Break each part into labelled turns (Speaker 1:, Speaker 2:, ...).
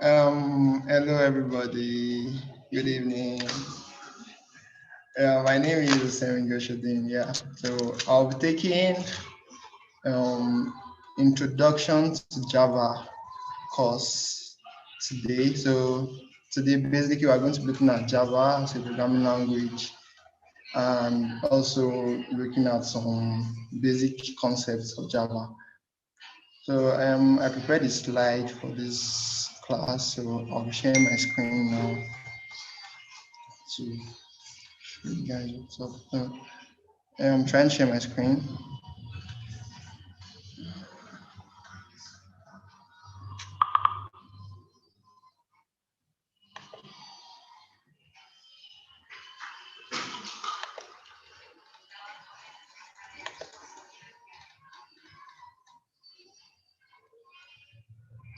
Speaker 1: Hello everybody. Good evening. My name is Sam Goshodin. Yeah. So I'll be taking um introduction to Java course today. So today basically we're going to be looking at Java as a programming language and also looking at some basic concepts of Java. So I prepared a slide for this class, so I'll be sharing my screen now to show you guys what's up. So, I'm trying to share my screen.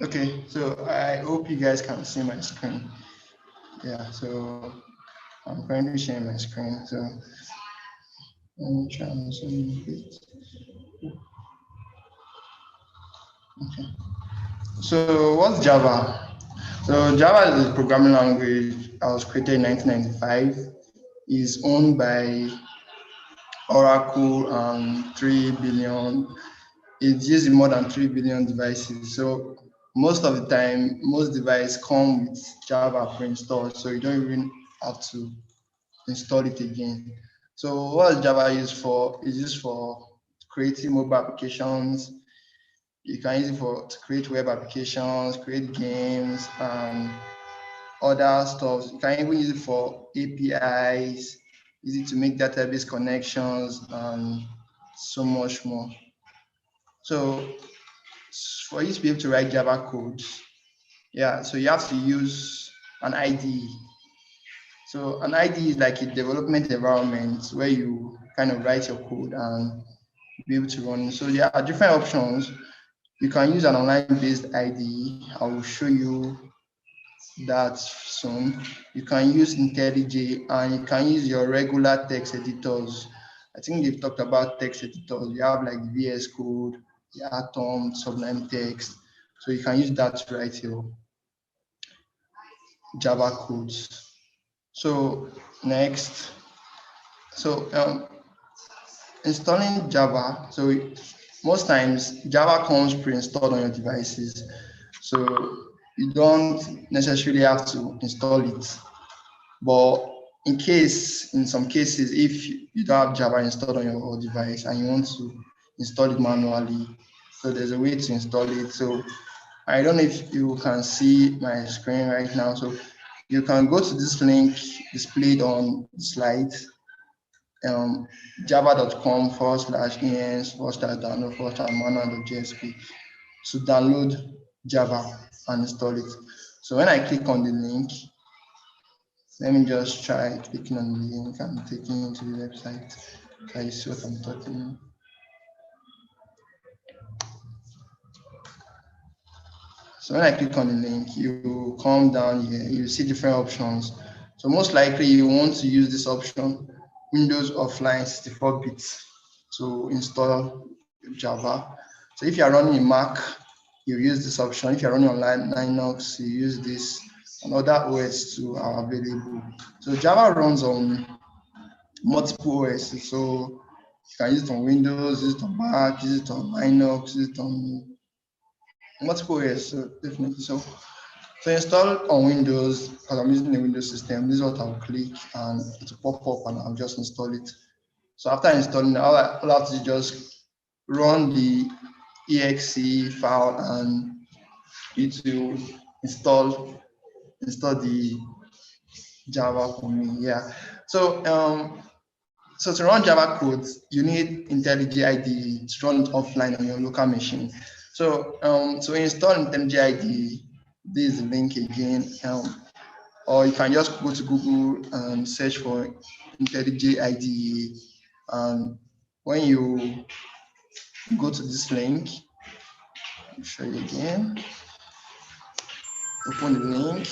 Speaker 1: Okay, so I hope you guys can see my screen. Yeah, so I'm currently sharing my screen. So let me try and zoom it. Okay. So what's Java? So Java is a programming language that was created in 1995. Is owned by Oracle and 3 billion. It's used in more than 3 billion devices. So most of the time, most devices come with Java pre-installed, so you don't even have to install it again. So what is Java used for? It's used for creating mobile applications. You can use it for to create web applications, create games, and other stuff. You can even use it for APIs, use it to make database connections, and so much more. So for you to be able to write Java code, yeah, so you have to use an IDE. So an IDE is like a development environment where you kind of write your code and be able to run it. So there are different options. You can use an online-based IDE. I will show you that soon. You can use IntelliJ and you can use your regular text editors. I think they've talked about text editors. You have like VS Code, the Atom, Sublime Text. So you can use that to write your Java codes. So next, so installing Java. So most times Java comes pre-installed on your devices. So you don't necessarily have to install it. But in some cases, if you don't have Java installed on your device and you want to install it manually, so there's a way to install it. So I don't know if you can see my screen right now. So you can go to this link displayed on the slide, java.com/ens/download/manual.jsp to download Java and install it. So when I click on the link, let me just try clicking on the link and taking into the website. So you see what I'm talking. So when I click on the link, you come down here, you see different options. So most likely you want to use this option, Windows Offline 64 bits, to install Java. So if you are running a Mac, you use this option. If you're running on Linux, you use this, and other OS too are available. So Java runs on multiple OS. So you can use it on Windows, use it on Mac, use it on Linux, use it on multiple OS. So definitely. So install on Windows, because I'm using the Windows system. This is what I'll click and it will pop up and I'll just install it. So after installing, all I have to do is just run the exe file and it will install the Java for me. Yeah. So to run Java code, you need IntelliJ IDE to run it offline on your local machine. So to install IntelliJ IDE, this is the link again. Or you can just go to Google and search for IntelliJ IDE. And when you go to this link, I'll show you again. Open the link.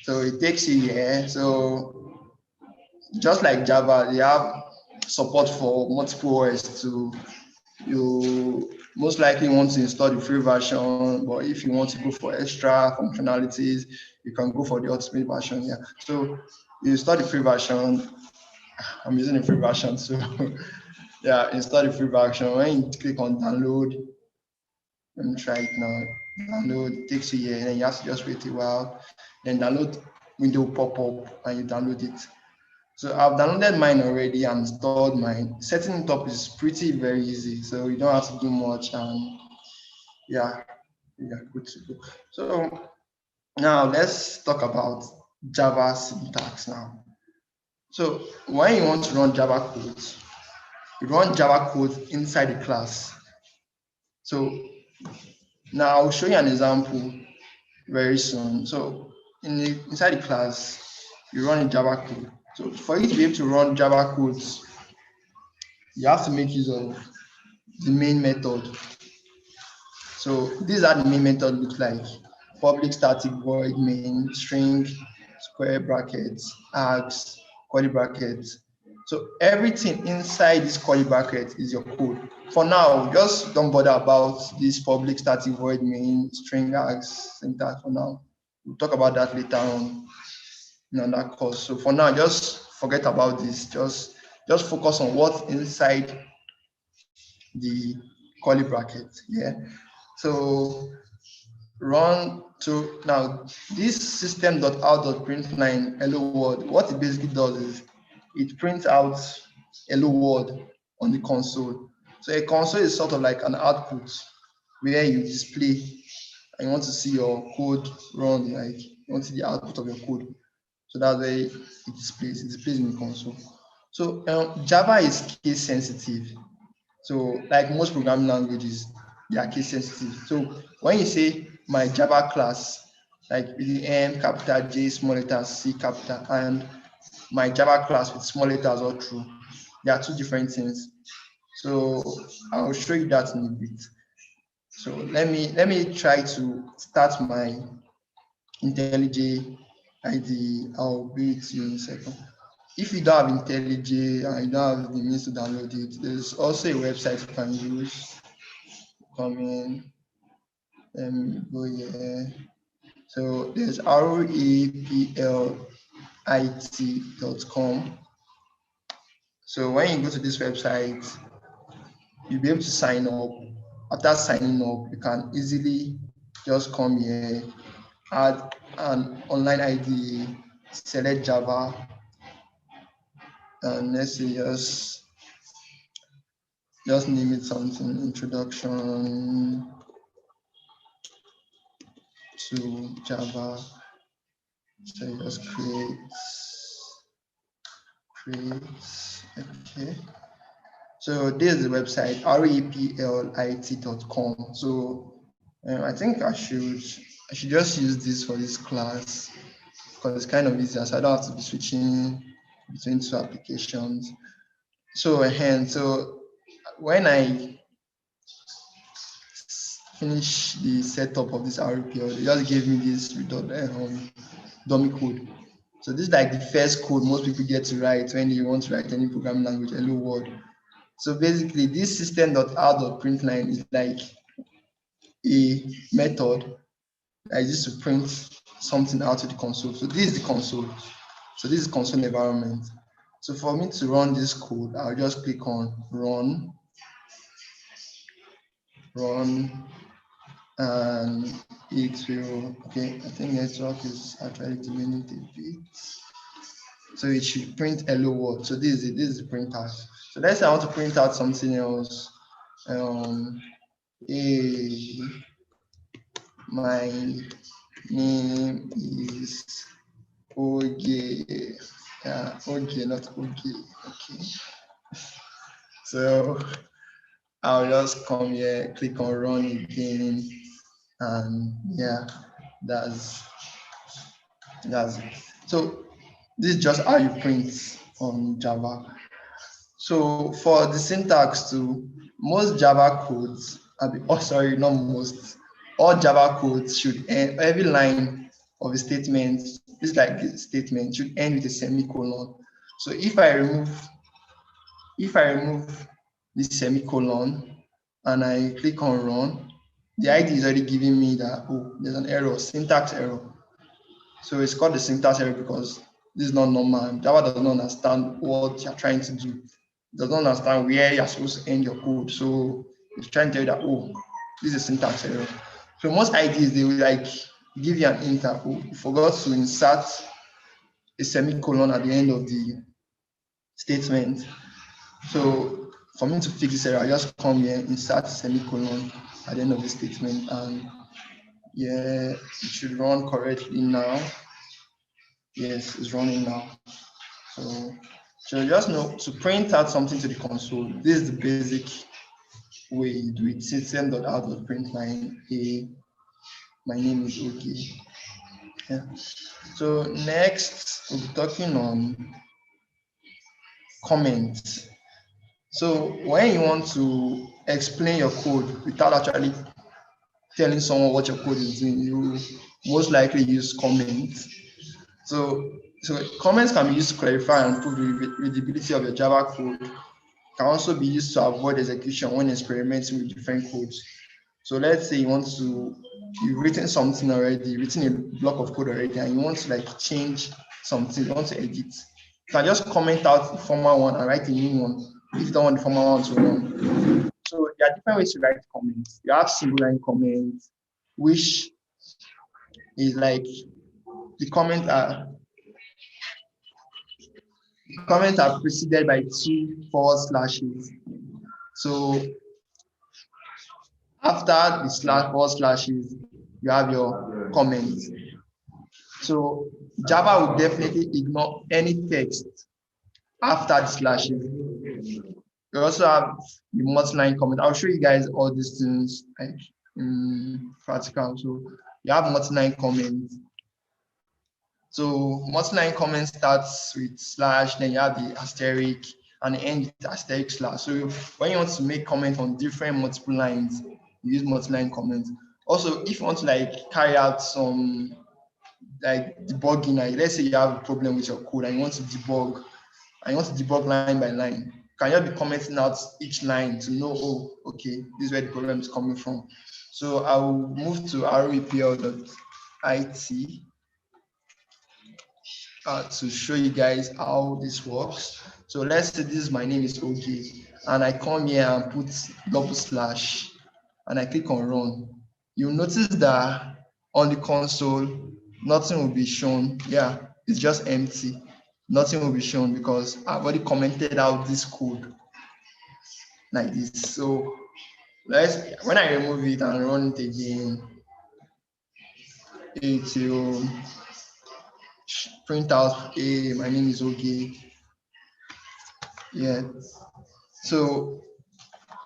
Speaker 1: So it takes you here. So just like Java, they have support for multiple OS too. You most likely want to install the free version, but if you want to go for extra functionalities, you can go for the ultimate version. Yeah. So you install the free version. I'm using the free version, so yeah, install the free version. When you click on download, let me try it now. Download takes you here, and then you have to just wait a while. Then download window pop up, and you download it. So I've downloaded mine already and installed mine. Setting it up is pretty very easy, so you don't have to do much, and yeah, good to go. So now let's talk about Java syntax now. So when you want to run Java code, you run Java code inside the class. So now I'll show you an example very soon. So inside the class, you run a Java code. So for you to be able to run Java codes, you have to make use of the main method. So these are the main method look like: public static void main, string, square brackets, args, curly brackets. So everything inside this curly bracket is your code. For now, just don't bother about this public static void main, string, args, syntax for now. We'll talk about that later on in another course. So for now, just forget about this. Just focus on what's inside the curly bracket. Yeah. So run to now this system.out.println hello world. What it basically does is it prints out hello world on the console. So a console is sort of like an output where you display and you want to see your code run, like you want to see the output of your code. So that's where it displays. It displays in the console. So Java is case sensitive. So like most programming languages, they are case sensitive. So when you say my Java class, like with the M, capital J, small letters, C, capital, and my Java class with small letters all through, they are two different things. So I'll show you that in a bit. So let me try to start my IntelliJ ID. I'll be with you in a second. If you don't have IntelliJ and you don't have the means to download it, there's also a website you can use. Come in, let me go here. So there's raplit.com. So when you go to this website, you'll be able to sign up. After signing up, you can easily just come here, add an online ID, select Java, and let's say just name it something, introduction to Java. So you just create, okay. So this is the website, raplit.com. So I think I should just use this for this class because it's kind of easier, so I don't have to be switching between two applications. So so when I finish the setup of this RPL, they just gave me this dummy code. So this is like the first code most people get to write when you want to write any programming language, hello world. So basically this system.out.println is like a method that is used to print something out of the console. So this is the console. So this is console environment. So for me to run this code, I'll just click on run, and it will, okay, I think network is actually doing it a bit. So it should print hello world. So this is the printer. So let's say I want to print out something else. My name is Oge. Yeah, Oge, not Oge. Okay. So I'll just come here, click on run again, and yeah, that's it. So this is just how you print on Java. So for the syntax too, most Java codes, not most, all Java codes should end, every line of a statement, this like this statement should end with a semicolon. So if I remove this semicolon, and I click on run, the ID is already giving me that, oh, there's an error, syntax error. So it's called the syntax error because this is not normal. Java does not understand what you're trying to do. It does not understand where you're supposed to end your code. So it's trying to tell you that, oh, this is syntax error. So most IDs, they will like give you an enter, oh, you forgot to insert a semicolon at the end of the statement. So for me to fix this error, I just come here, insert semicolon at the end of the statement, and yeah, it should run correctly now. Yes, it's running now. So just know to print out something to the console. This is the basic way you do it. System.out.println a my name is okay. Yeah. So next we'll be talking on comments. So when you want to explain your code without actually telling someone what your code is doing, you most likely use comments. So comments can be used to clarify and improve the readability of your Java code. Can also be used to avoid execution when experimenting with different codes. So let's say you've written something already, written a block of code already, and you want to like change something, you want to edit. You can just comment out the former one and write a new one if you don't want the former one to run. So there are different ways to write comments. You have single line comments, which is like the comments are preceded by two forward slashes. So after the slash forward slashes, you have your comments. So Java will definitely ignore any text after the slashes. You also have the multi-line comment. I'll show you guys all these things like in practical. So you have multi-line comments. So multi-line comment starts with slash, then you have the asterisk, and end with asterisk slash. So when you want to make comment on different multiple lines, you use multi-line comment. Also, if you want to like carry out some like debugging, like let's say you have a problem with your code and you want to debug line by line, can you be commenting out each line to know, oh, okay, this is where the problem is coming from. So I will move to repl.it to show you guys how this works. So let's say this is my name is OG, and I come here and put double slash, and I click on run. You'll notice that on the console, nothing will be shown. Yeah, it's just empty. Nothing will be shown because I've already commented out this code like this. So when I remove it and run it again, it will print out, hey, my name is Oge. Yeah. So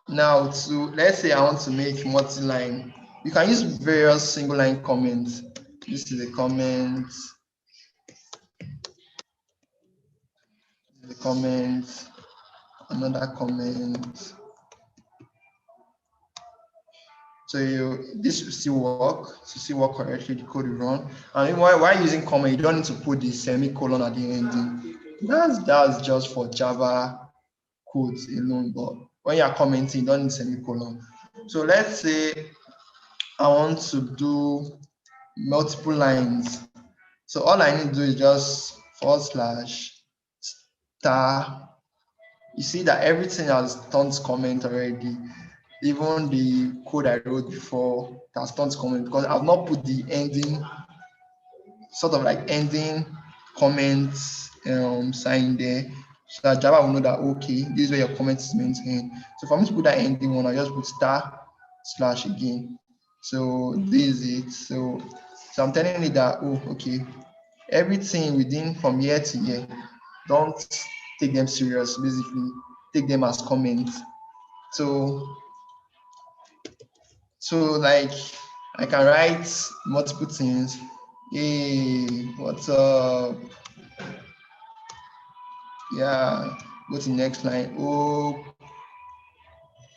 Speaker 1: now let's say I want to make multi-line. You can use various single line comments. This is a comment. The comment, another comment. So this will still work. To still work correctly, the code will run. And while using comment, you don't need to put the semicolon at the ending. That's just for Java codes alone. But when you are commenting, you don't need semicolon. So let's say I want to do multiple lines. So all I need to do is just forward slash star. You see that everything has turned to comment already. Even the code I wrote before has turned to comment because I've not put the ending, sort of like ending comments sign there. So that Java will know that, okay, this is where your comment is meant to end. So for me to put that ending one, I just put star slash again. So this is it. So I'm telling you that, oh, okay, everything within from year to year, don't take them serious, basically. Take them as comments. So like I can write multiple things. Hey, what's up? Yeah, go to the next line. Oh,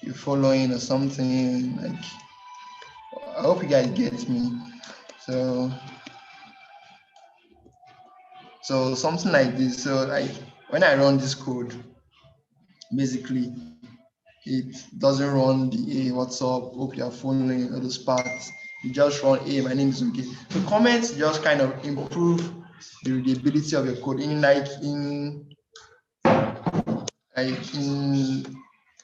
Speaker 1: you're following or something. Like, I hope you guys get me. So something like this. So like when I run this code, basically it doesn't run the "Hey, what's up? Hope you're following all those parts." You just run "Hey, my name is okay." So comments just kind of improve the readability of your code. In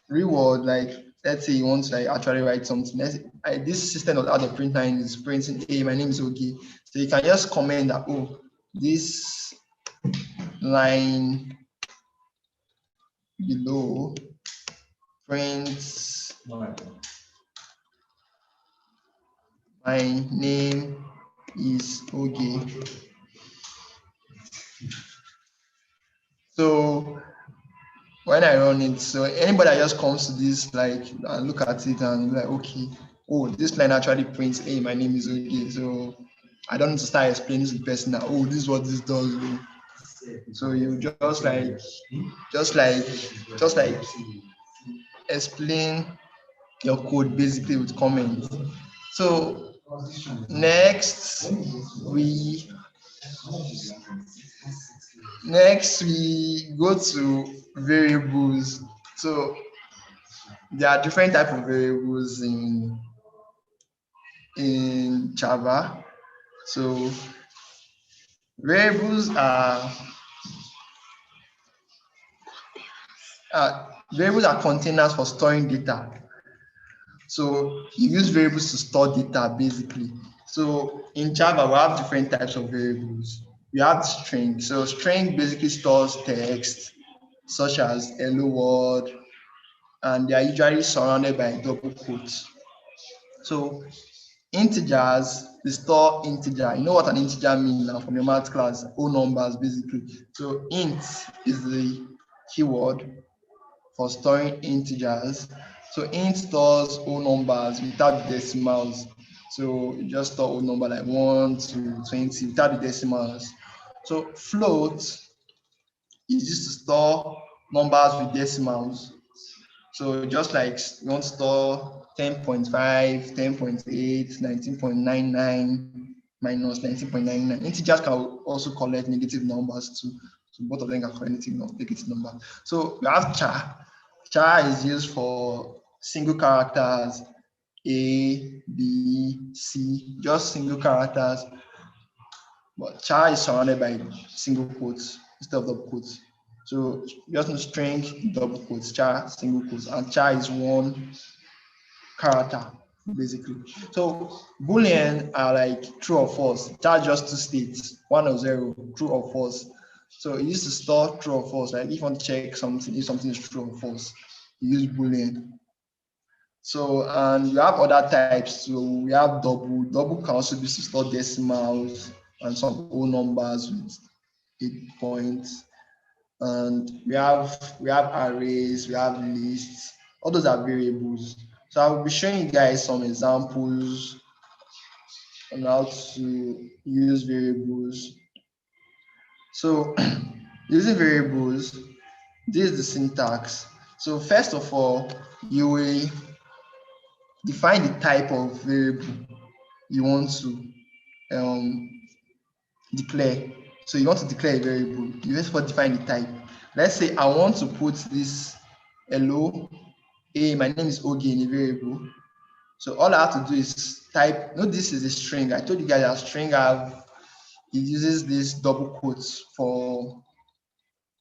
Speaker 1: real world, like let's say you want to like actually write something. This system of the print line is printing "Hey, my name is Ogi." So you can just comment that, oh, this line below prints my name is Ogi. So when I run it, so anybody that just comes to this, like, and look at it and be like, okay, oh, this line actually prints, hey, my name is okay. So I don't need to start explaining to the person that, oh, this is what this does. So you just like explain your code basically with comments. So next we go to variables. So there are different type of variables in Java. So variables are containers for storing data. So you use variables to store data basically. So in Java, we have different types of variables. We have string. So string basically stores text such as hello world, and they are usually surrounded by double quotes. So integers, they store integer. You know what an integer means now from your math class, whole numbers basically. So int is the keyword for storing integers. So int stores whole numbers without decimals. So you just store whole number like 1 to 20 without the decimals. So float is used to store numbers with decimals. So just like you want to store 10.5, 10.8, 19.99 minus 19.99. Integers can also collect negative numbers too. So both of them can collect negative numbers. So we have char. Char is used for single characters, A, B, C, just single characters. But char is surrounded by single quotes instead of double quotes. So just no string, double quotes, char, single quotes, and char is one character basically. So Boolean are like true or false. Char just two states, 1 or 0, true or false. So it used to store true or false. Like if you want to check something, if something is true or false, you use Boolean. So and you have other types. So we have double. Double can also be used to store decimals and some whole numbers with 8 points. And we have arrays, we have lists. All those are variables. So I will be showing you guys some examples on how to use variables. So using variables, this is the syntax. So first of all, you will define the type of variable you want to declare. So you want to declare a variable, you first define the type. Let's say I want to put this hello, hey, my name is Ogi in a variable. So all I have to do is type, no, this is a string. I told you guys that string it uses this double quotes for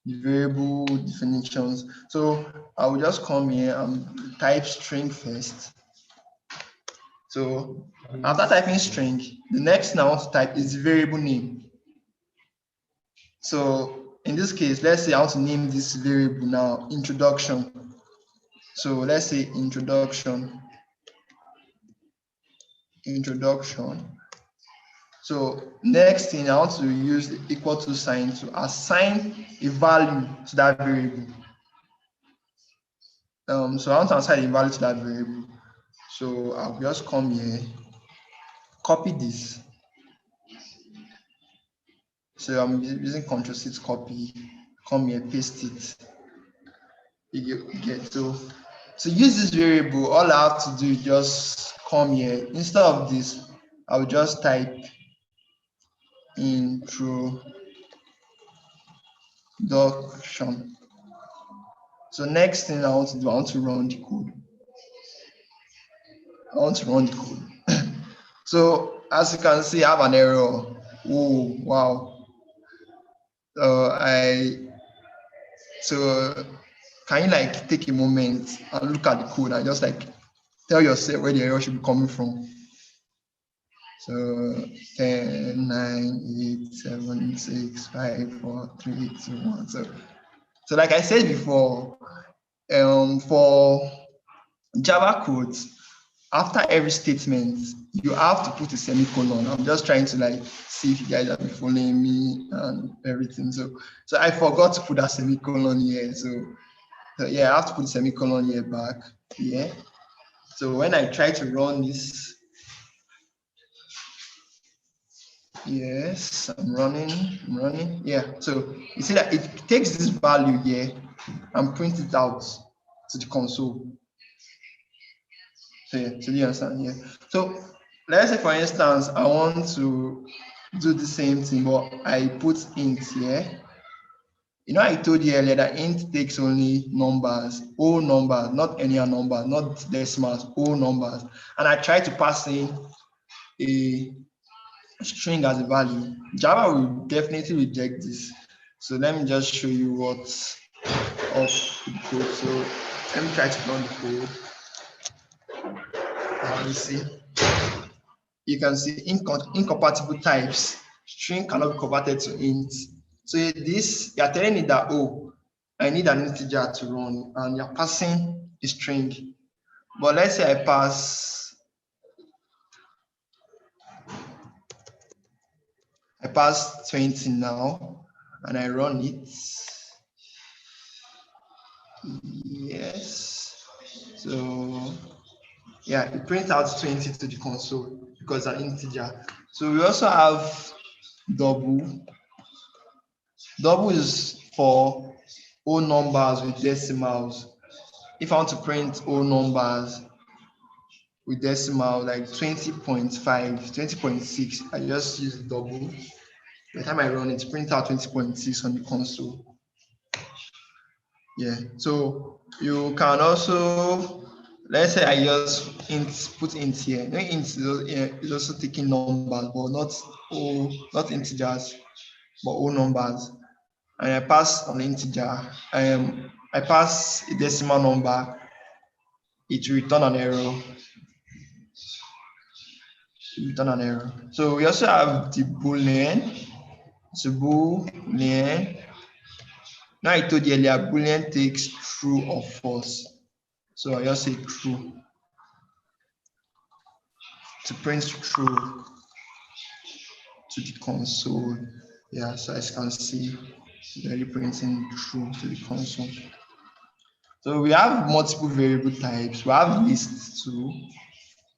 Speaker 1: the variable definitions. So I will just come here and type string first. So after typing string, the next thing I want to type is the variable name. So in this case, let's say I want to name this variable now introduction. So let's say introduction. So next thing, I want to use the equal to sign to assign a value to that variable. So I want to assign a value to that variable. So I'll just come here, copy this. So I'm using Ctrl+C to copy, come here, paste it. You get to use this variable, all I have to do is just come here. Instead of this, I will just type introduction. So next thing I want to do, I want to run the code. So as you can see, I have an error. Oh, wow. So can you like take a moment and look at the code and just like tell yourself where the error should be coming from? So 10, 9, 8, 7, 6, 5, 4, 3, 2, 1. So like I said before, for Java codes, after every statement, you have to put a semicolon. I'm just trying to like see if you guys have been following me and everything. So I forgot to put that semicolon here. So yeah, I have to put a semicolon here back here. So when I try to run this, yes, I'm running. Yeah, so you see that it takes this value here and prints it out to the console. So yeah, so do you understand? Yeah. So let's say for instance, I want to do the same thing, but I put int here. You know, I told you earlier that int takes only numbers, whole numbers, not any number, not decimals, whole numbers. And I try to pass in a string as a value. Java will definitely reject this. So let me just show you what's up with the code. So let me try to run the code. You see, you can see incompatible types. String cannot be converted to int. So this, you're telling it that, oh, I need an integer to run, and you're passing a string. But let's say I pass 20 now, and I run it. Yes. So yeah, it prints out 20 to the console because it's an integer. So we also have double. Double is for whole numbers with decimals. If I want to print whole numbers with decimal like 20.5, 20.6, I just use double. By the time I run it, print out 20.6 on the console. Yeah, so you can also, let's say I just put int here. Int is also taking numbers, but not integers, but whole numbers. And I pass an integer. I pass a decimal number. It will return an error. So we also have the boolean. So boolean. Now I told you earlier, boolean takes true or false. So I just say true to print true to the console. Yeah, so as you can see, very printing true to the console. So we have multiple variable types. We have lists too.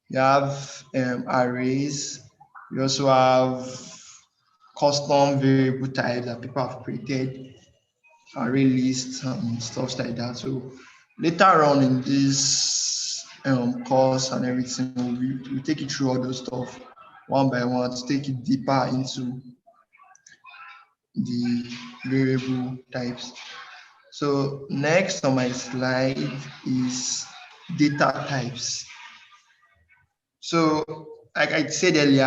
Speaker 1: We have arrays. We also have custom variable types that people have created, array lists and stuff like that. So later on in this course and everything, we take it through all those stuff one by one to take it deeper into the variable types. So next on my slide is data types. So like I said earlier,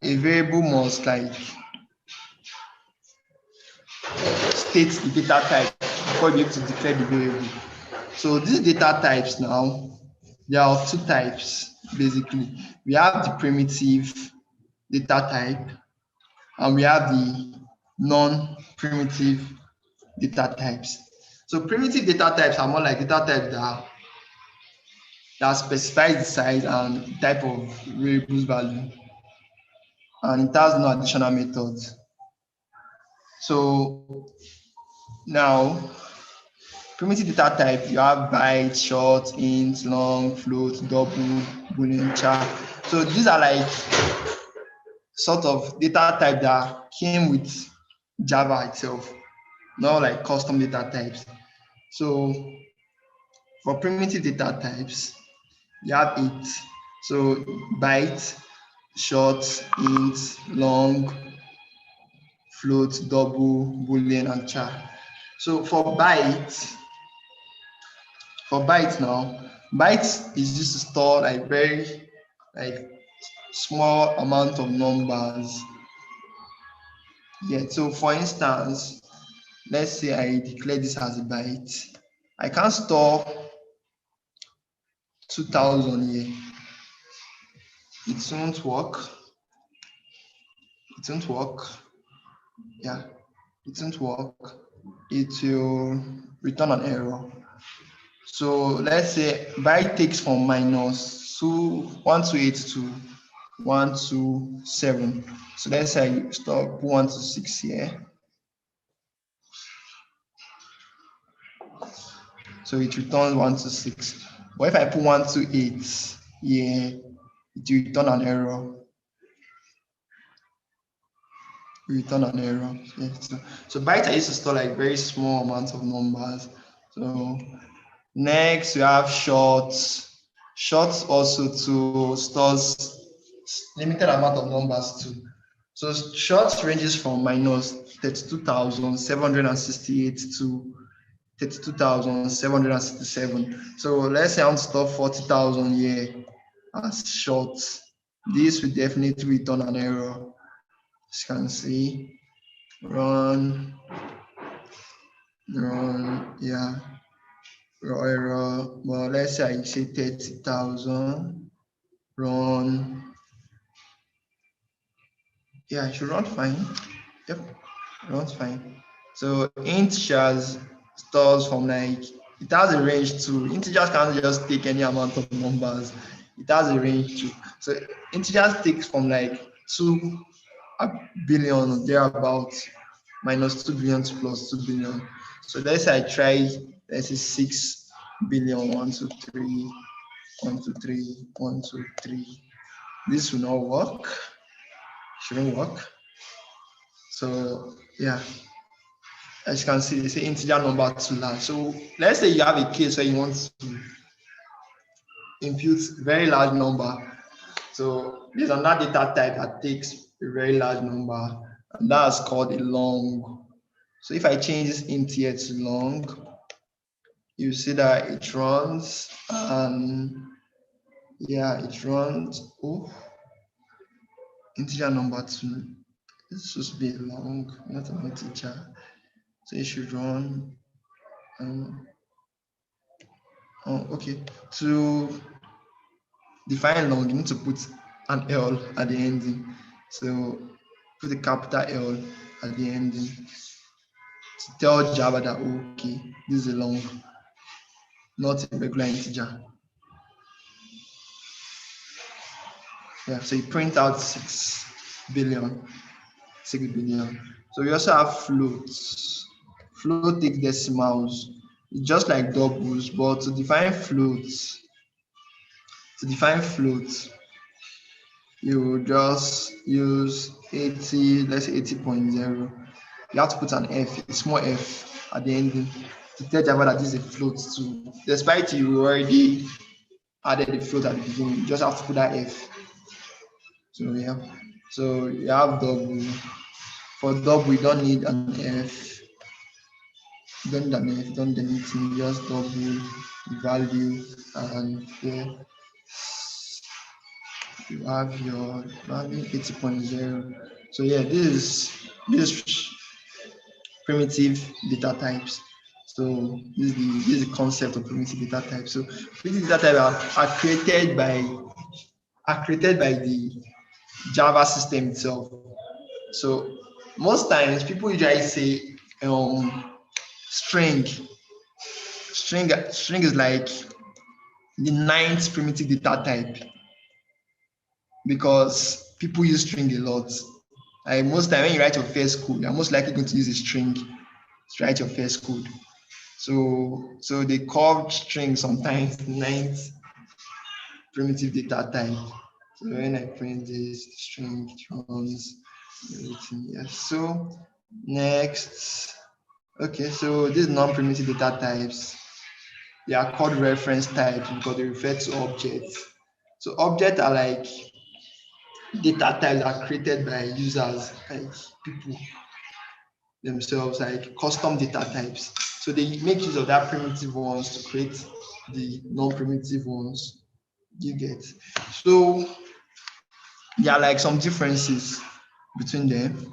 Speaker 1: a variable must like state the data type before you be able to declare the variable. So these data types now, there are two types basically. We have the primitive data type and we have the non-primitive data types. So primitive data types are more like data types that specifies the size and type of variables value, and it has no additional methods. So now, primitive data type, you have byte, short, int, long, float, double, boolean, char. So these are like sort of data type that came with Java itself, not like custom data types. So for primitive data types, you have it. So byte, short, int, long, float, double, boolean, and char. So for byte, For bytes now, bytes is used to store like very like small amount of numbers. Yeah, so for instance, let's say I declare this as a byte. I can store 2000 here. It won't work. It won't work. Yeah, it won't work. It will return an error. So let's say byte takes from minus 1282 to 127. So let's say I stop 126 here. So it returns 126. But if I put 128 here, it will return an error. Return an error. Yeah. So bytes I used to store like very small amounts of numbers. So next we have shorts. Shorts also to stores limited amount of numbers too. So shorts ranges from minus 32,768 to 32,767. So let's say I want to store 40,000 here as shorts. This will definitely return an error. As you can see, run, yeah, error. Well, let's say I say 30,000, run. Yeah, it should run fine. Yep, runs fine. So integers stores from like, it has a range too. Integers can't just take any amount of numbers. It has a range too. So integers takes from like 2 billion thereabouts minus 2 billion to plus 2 billion. So let's say I try, let's say 6 billion, 1, 2, 3, 1, 2, 3, 1, 2, 3. This will not work. Shouldn't work. So yeah, as you can see, they say integer number too large. So let's say you have a case where you want to impute very large number. So there's another data type that takes a very large number, and that's called a long. So if I change this int here to long, you see that it runs, and yeah, it runs. Oh, integer number 2. This should be long, not an integer. So it should run. Okay. To define long, you need to put an L at the ending. So put a capital L at the ending to tell Java that okay, this is a long, not a regular integer. Yeah, so you print out 6 billion. So we also have floats. Float takes decimals, just like doubles, but to define floats, you just use 80, let's say 80.0. You have to put an F, a small F at the ending to tell Java that this is a float too. Despite you already added the float at the beginning, you just have to put that F. So yeah, so you have double. For double, you don't need an F. You don't need an F, you don't need anything, just double value, and yeah, you have your value 80.0. So yeah, this is primitive data types. So this is the concept of primitive data types. So primitive data types are created by the Java system itself. So most times people usually say string. String is like the 9th primitive data type, because people use string a lot. Like most time when you write your first code, you're most likely going to use a string to write your first code. So they call string sometimes the 9th primitive data type. So when I print this string, it runs everything. Yes. So next, okay. So these non-primitive data types, they are called reference types because they refer to objects. So objects are like data types are created by users, like people themselves, like custom data types. So they make use of that primitive ones to create the non-primitive ones. You get. So there are like some differences between them.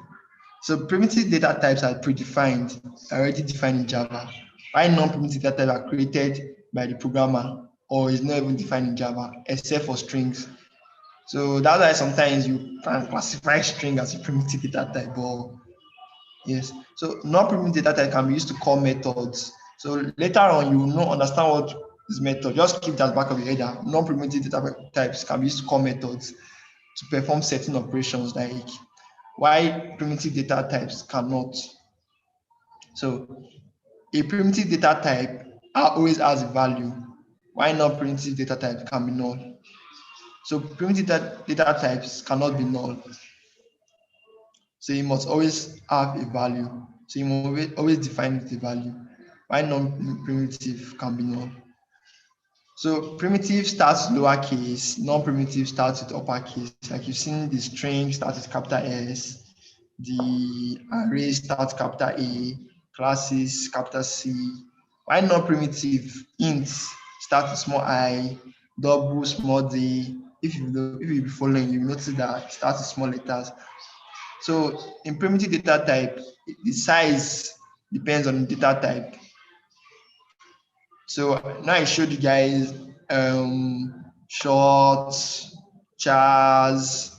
Speaker 1: So primitive data types are predefined, already defined in Java, while non-primitive data types are created by the programmer or is not even defined in Java, except for strings. So that's why sometimes you can classify string as a primitive data type, but yes. So non-primitive data type can be used to call methods. So later on, you will not understand what is method. Just keep that back of your head. That non-primitive data types can be used to call methods to perform certain operations, like why primitive data types cannot. So a primitive data type always has a value, why non-primitive data type can be null. So primitive data types cannot be null. So you must always have a value. So you must always define with a value. Why non-primitive can be null. So primitive starts with lowercase, non-primitive starts with uppercase. Like you've seen the string starts with capital S, the array starts capital A, classes capital C. Why non-primitive ints start with small I, double small d. If you be following, you notice that it starts with small letters. So in primitive data type, the size depends on the data type. So now I showed you guys short, chars,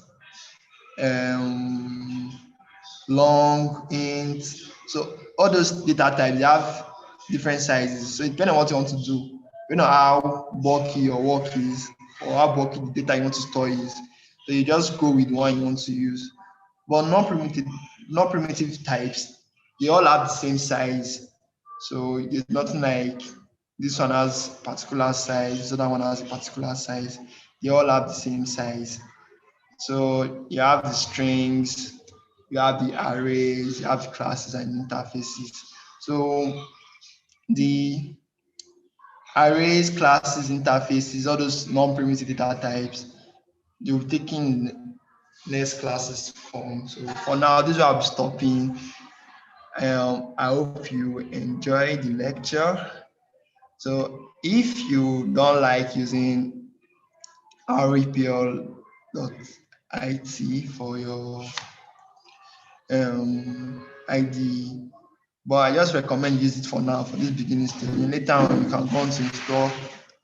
Speaker 1: long, int. So all those data types, they have different sizes. So depending on what you want to do, you know how bulky your work is or how bulky the data you want to store is. So you just go with the one you want to use. But non-primitive types, they all have the same size. So there's nothing like this one has particular size, this other one has a particular size. They all have the same size. So you have the strings, you have the arrays, you have the classes and interfaces. So the arrays, classes, interfaces, all those non-primitive data types, they'll be taking next classes form. So for now, this is where I'll be stopping. I hope you enjoy the lecture. So if you don't like using REPL.IT for your ID, but I just recommend use it for now for this beginning stage. And later on, you can go on to install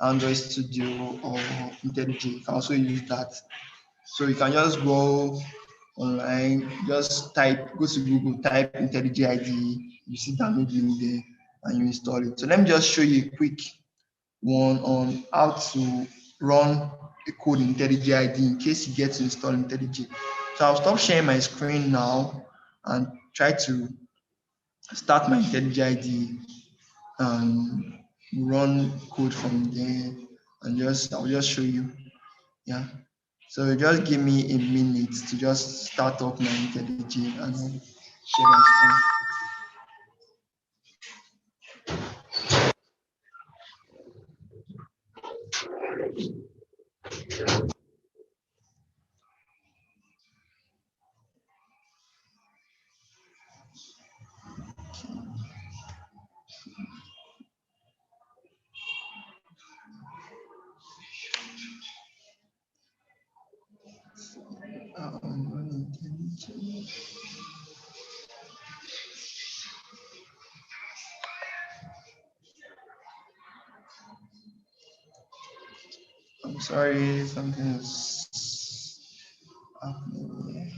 Speaker 1: Android Studio or IntelliJ. You can also use that. So you can just go online, just go to Google, type IntelliJ ID, you see download link there, and you install it. So let me just show you a quick one on how to run a code in IntelliJ ID in case you get to install IntelliJ. So I'll stop sharing my screen now and try to start my IntelliJ ID and run code from there, and I'll just show you. Yeah. So just give me a minute to just start up my IntelliJ and share my screen. IntelliJ. I'm sorry, something is happening.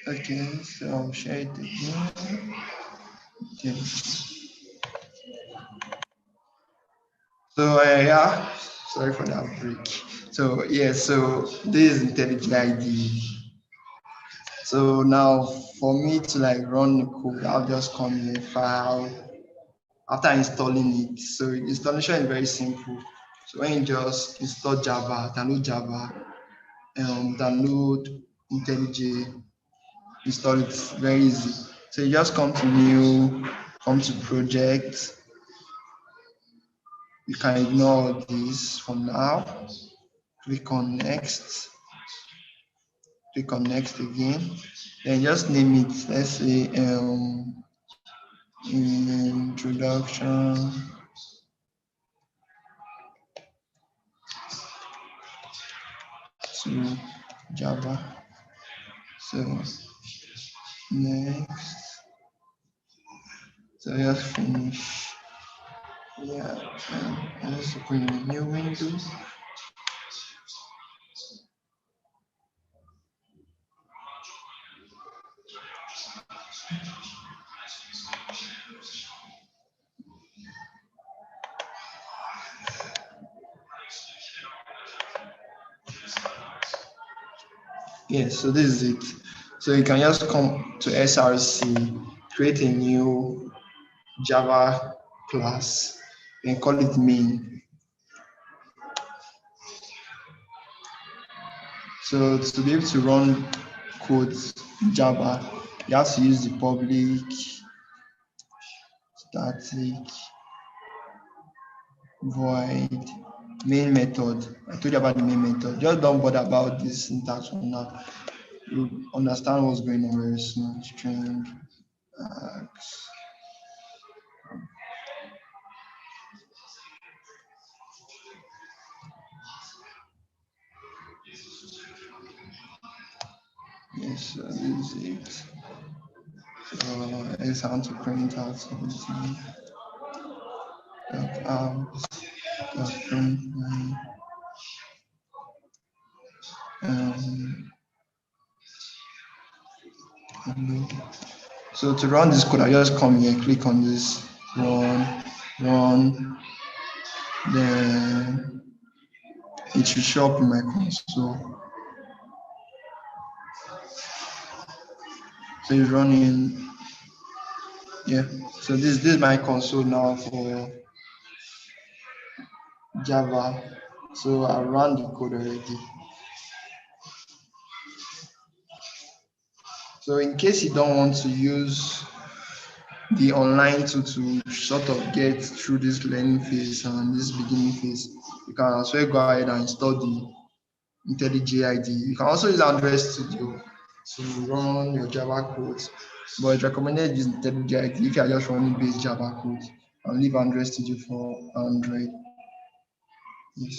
Speaker 1: Okay, so I'll share it again. Okay. So yeah, sorry for that break. So yeah, so this is IntelliJ ID. So now for me to like run the code, I'll just come here, file, after installing it. So installation is very simple. So when you just install Java, download IntelliJ, install it, very easy. So you just come to new, come to project. You can ignore this for now. Click on next. Click on next again. Then just name it. Let's say introduction to Java. So next. So just finish. Yeah, and let's open a new window. Yes, so this is it. So you can just come to SRC, create a new Java class, and call it main. So to be able to run code Java, you have to use the public static void main method. I told you about the main method. Just don't bother about this syntax for now. You understand what's going on very soon. String X. Yes, this is it. It's time to print out something. Print my so to run this code, I just come here, click on this, run, then it should show up in my console. So it's running, yeah. So this is my console now for Java. So I ran the code already. So in case you don't want to use the online tool to sort of get through this learning phase and this beginning phase, you can as well go ahead and install the IntelliJ IDE. You can also use Android Studio to run your Java code, but it's recommended use IntelliJ IDE if you are just running base Java code, and leave Android Studio for Android. Yes.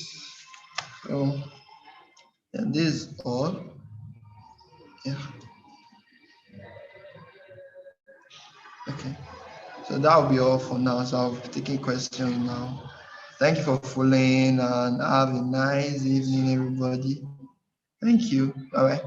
Speaker 1: So, and this is all. Yeah. Okay. So that will be all for now. So I'll be taking questions now. Thank you for following and have a nice evening, everybody. Thank you. Bye bye.